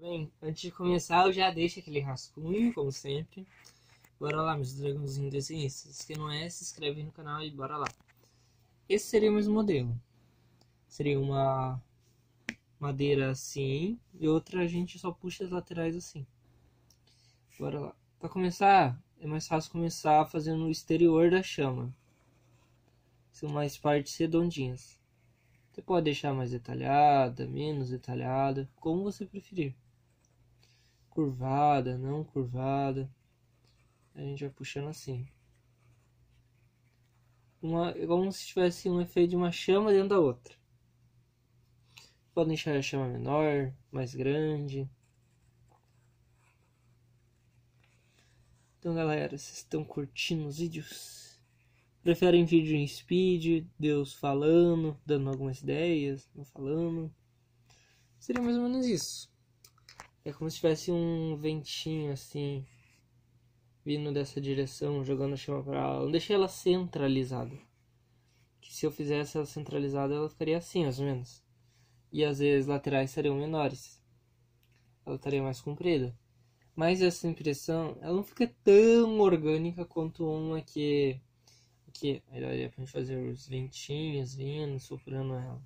Bem, antes de começar eu já deixo aquele rascunho, como sempre. Bora lá, meus dragãozinhos desenhistas. Se não é, se inscreve aí no canal e bora lá. Esse seria o mesmo modelo. Seria uma madeira assim e outra a gente só puxa as laterais assim. Bora lá. Para começar, é mais fácil começar fazendo o exterior da chama. São mais partes redondinhas. Você pode deixar mais detalhada, menos detalhada, como você preferir. Curvada, não curvada. A gente vai puxando assim. Como se tivesse um efeito de uma chama dentro da outra. Pode deixar a chama menor, mais grande. Então galera, vocês estão curtindo os vídeos? Preferem vídeo em speed, Deus falando, dando algumas ideias, não falando? Seria mais ou menos isso. É como se tivesse um ventinho assim, vindo dessa direção, jogando a chama para ela. Não deixei ela centralizada. Que se eu fizesse ela centralizada, ela ficaria assim, mais ou menos. E às vezes laterais seriam menores. Ela estaria mais comprida. Mas essa impressão, ela não fica tão orgânica quanto uma que aí daria pra gente fazer os ventinhos vindo, soprando ela.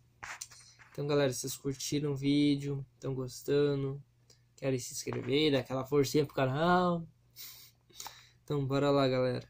Então galera, vocês curtiram o vídeo, estão gostando, querem se inscrever, dar aquela forcinha pro canal? Então bora lá galera.